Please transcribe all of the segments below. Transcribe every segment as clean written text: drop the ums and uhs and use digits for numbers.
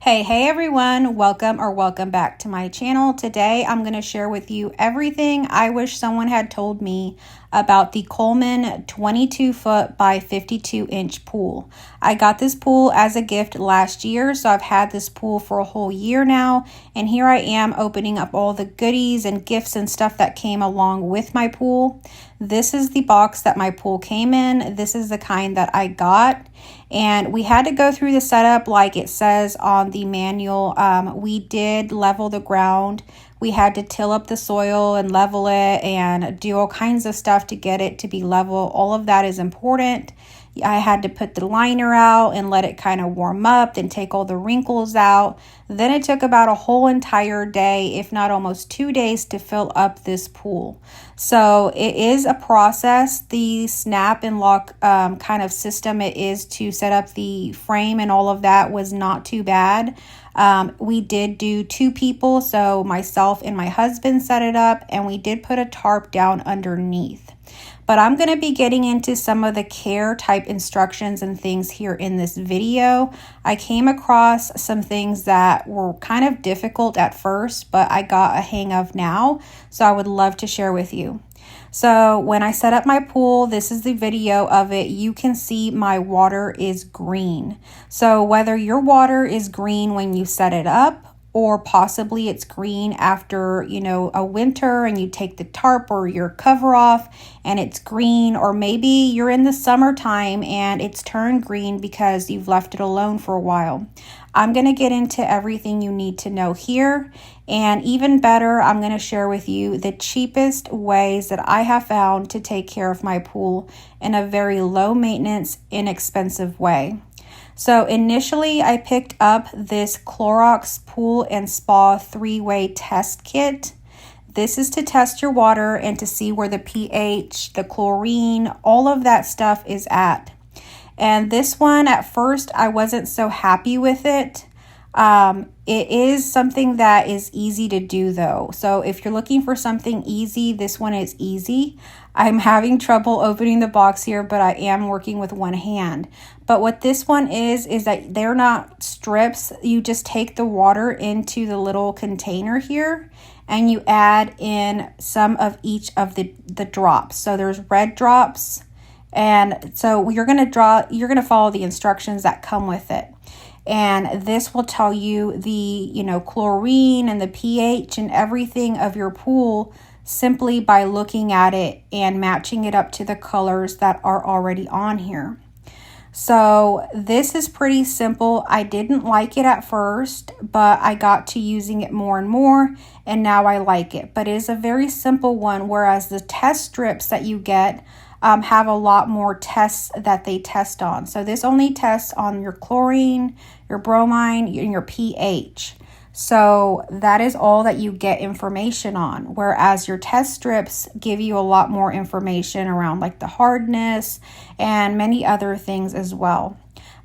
Hey everyone, welcome back to my channel. Today I'm going to share with you everything I wish someone had told me about the Coleman 22-foot by 52-inch pool. I got this pool as a gift last year, so I've had this pool for a whole year now, and here I am opening up all the goodies and gifts and stuff that came along with my pool. This is the box that my pool came in. This is the kind that I got, and we had to go through the setup like it says on the manual. We did level the ground. We had to till up the soil and level it and do all kinds of stuff to get it to be level. All of that is important. I had to put the liner out and let it kind of warm up and take all the wrinkles out. Then it took about a whole entire day, if not almost 2 days, to fill up this pool. So it is a process. The snap and lock kind of system it is to set up the frame and all of that was not too bad. We did do 2 people, so myself and my husband set it up, and we did put a tarp down underneath. But I'm going to be getting into some of the care type instructions and things here in this video. I came across some things that were kind of difficult at first, but I got a hang of now, so I would love to share with you. So when I set up my pool, this is the video of it. You can see my water is green. So whether your water is green when you set it up, or possibly it's green after, a winter and you take the tarp or your cover off and it's green, or maybe you're in the summertime and it's turned green because you've left it alone for a while. I'm going to get into everything you need to know here, and even better, I'm going to share with you the cheapest ways that I have found to take care of my pool in a very low maintenance, inexpensive way. So initially I picked up this Clorox Pool and Spa 3-way test kit. This is to test your water and to see where the pH, the chlorine, all of that stuff is at. And this one, at first, I wasn't so happy with it. It is something that is easy to do though. So if you're looking for something easy, this one is easy. I'm having trouble opening the box here, but I am working with one hand. But what this one is that they're not strips. You just take the water into the little container here and you add in some of each of the drops. So there's red drops. And so you're going to follow the instructions that come with it. And this will tell you the, chlorine and the pH and everything of your pool simply by looking at it and matching it up to the colors that are already on here. So this is pretty simple. I didn't like it at first, but I got to using it more and more, and now I like it. But it is a very simple one, whereas the test strips that you get have a lot more tests that they test on. So this only tests on your chlorine, your bromine, and your pH. So that is all that you get information on, whereas your test strips give you a lot more information around like the hardness and many other things as well.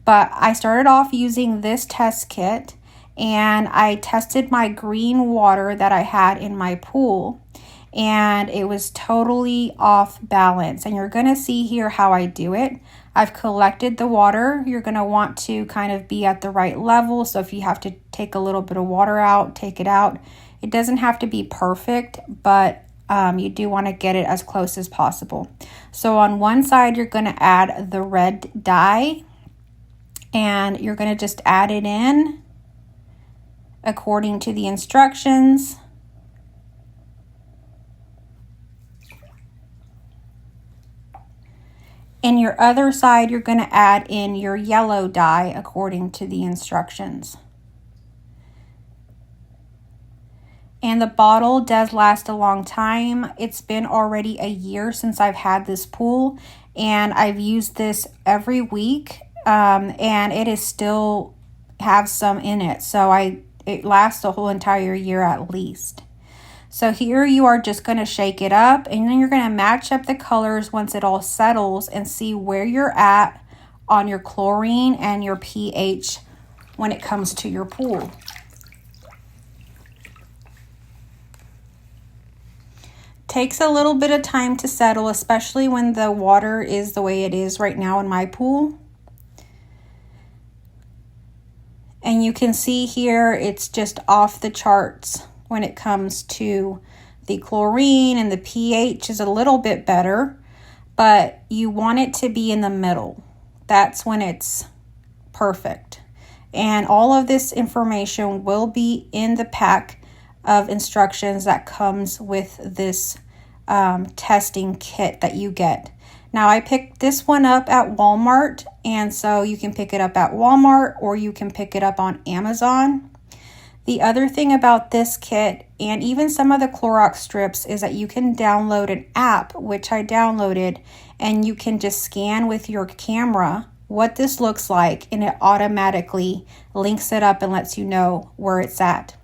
But I started off using this test kit, and I tested my green water that I had in my pool, and it was totally off balance. And you're going to see here how I do it. I've collected the water. You're going to want to kind of be at the right level. So if you have to take a little bit of water out, take it out. It doesn't have to be perfect, but you do want to get it as close as possible. So on one side, you're going to add the red dye, and you're going to just add it in according to the instructions. In your other side, you're going to add in your yellow dye according to the instructions. And the bottle does last a long time. It's been already a year since I've had this pool, and I've used this every week, and it is still have some in it. So it lasts a whole entire year at least. So here you are just going to shake it up, and then you're going to match up the colors once it all settles and see where you're at on your chlorine and your pH when it comes to your pool. Takes a little bit of time to settle, especially when the water is the way it is right now in my pool. And you can see here, it's just off the charts when it comes to the chlorine, and the pH is a little bit better, but you want it to be in the middle. That's when it's perfect. And all of this information will be in the pack of instructions that comes with this testing kit that you get. Now, I picked this one up at Walmart, and so you can pick it up at Walmart or you can pick it up on Amazon. The other thing about this kit, and even some of the Clorox strips, is that you can download an app, which I downloaded, and you can just scan with your camera what this looks like, and it automatically links it up and lets you know where it's at.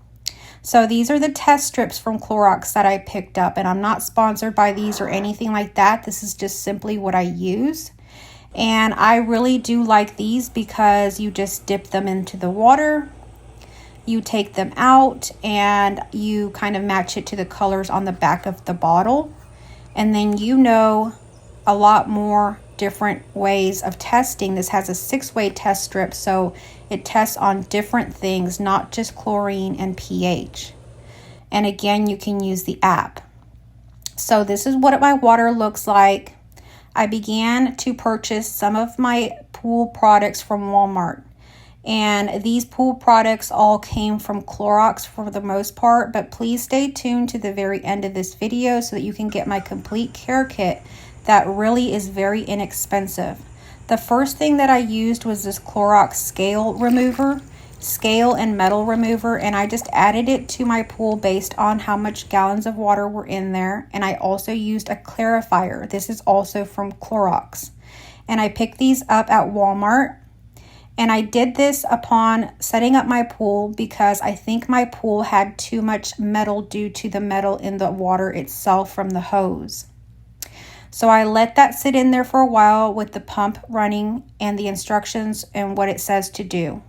So these are the test strips from Clorox that I picked up, and I'm not sponsored by these or anything like that. This is just simply what I use. And I really do like these because you just dip them into the water, you take them out, and you kind of match it to the colors on the back of the bottle. And then you know a lot more different ways of testing. This has a 6-way test strip, so it tests on different things, not just chlorine and pH. And again, you can use the app. So this is what my water looks like. I began to purchase some of my pool products from Walmart, and these pool products all came from Clorox for the most part, but please stay tuned to the very end of this video so that you can get my complete care kit that really is very inexpensive. The first thing that I used was this Clorox scale and metal remover, and I just added it to my pool based on how much gallons of water were in there. And I also used a clarifier. This is also from Clorox. And I picked these up at Walmart. And I did this upon setting up my pool because I think my pool had too much metal due to the metal in the water itself from the hose. So I let that sit in there for a while with the pump running and the instructions and what it says to do.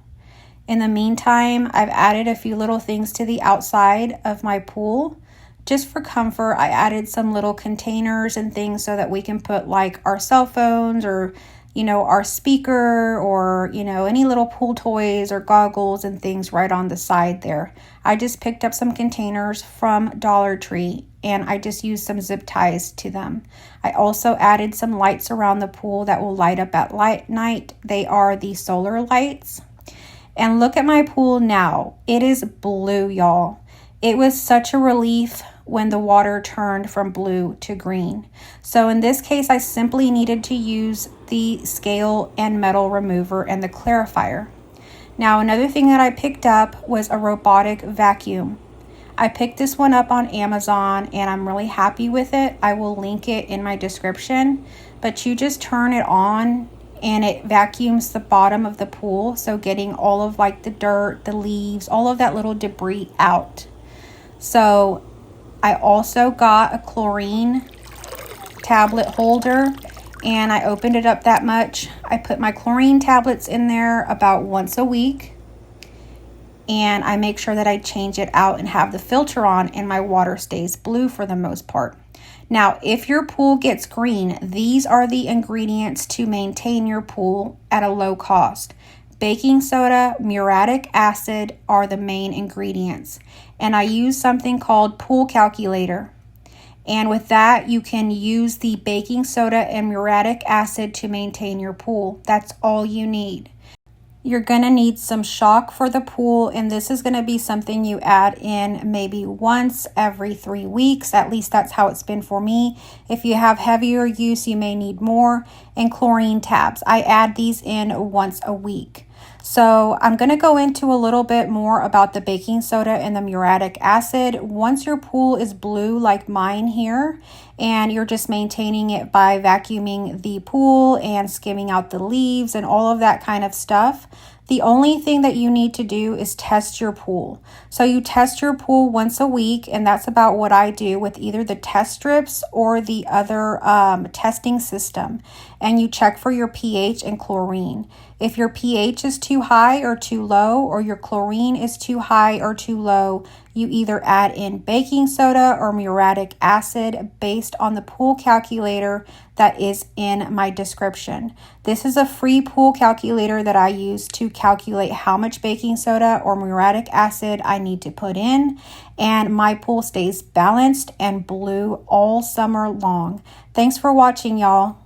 In the meantime, I've added a few little things to the outside of my pool. Just for comfort, I added some little containers and things so that we can put like our cell phones or, our speaker or, any little pool toys or goggles and things right on the side there. I just picked up some containers from Dollar Tree, and I just used some zip ties to them. I also added some lights around the pool that will light up at night. They are the solar lights. And look at my pool now. It is blue, y'all. It was such a relief when the water turned from blue to green. So in this case, I simply needed to use the scale and metal remover and the clarifier. Now, another thing that I picked up was a robotic vacuum. I picked this one up on Amazon, and I'm really happy with it. I will link it in my description, but you just turn it on and it vacuums the bottom of the pool. So getting all of like the dirt, the leaves, all of that little debris out. So I also got a chlorine tablet holder, and I opened it up that much. I put my chlorine tablets in there about once a week, and I make sure that I change it out and have the filter on, and my water stays blue for the most part. Now, if your pool gets green, these are the ingredients to maintain your pool at a low cost. Baking soda, muriatic acid are the main ingredients. And I use something called Pool Calculator. And with that, you can use the baking soda and muriatic acid to maintain your pool. That's all you need. You're going to need some shock for the pool, and this is going to be something you add in maybe once every 3 weeks. At least that's how it's been for me. If you have heavier use, you may need more. And chlorine tabs, I add these in once a week. So I'm going to go into a little bit more about the baking soda and the muriatic acid. Once your pool is blue like mine here, and you're just maintaining it by vacuuming the pool and skimming out the leaves and all of that kind of stuff, the only thing that you need to do is test your pool. So you test your pool once a week, and that's about what I do with either the test strips or the other testing system. And you check for your pH and chlorine. If your pH is too high or too low, or your chlorine is too high or too low, you either add in baking soda or muriatic acid based on the pool calculator that is in my description. This is a free pool calculator that I use to calculate how much baking soda or muriatic acid I need to put in, and my pool stays balanced and blue all summer long. Thanks for watching, y'all.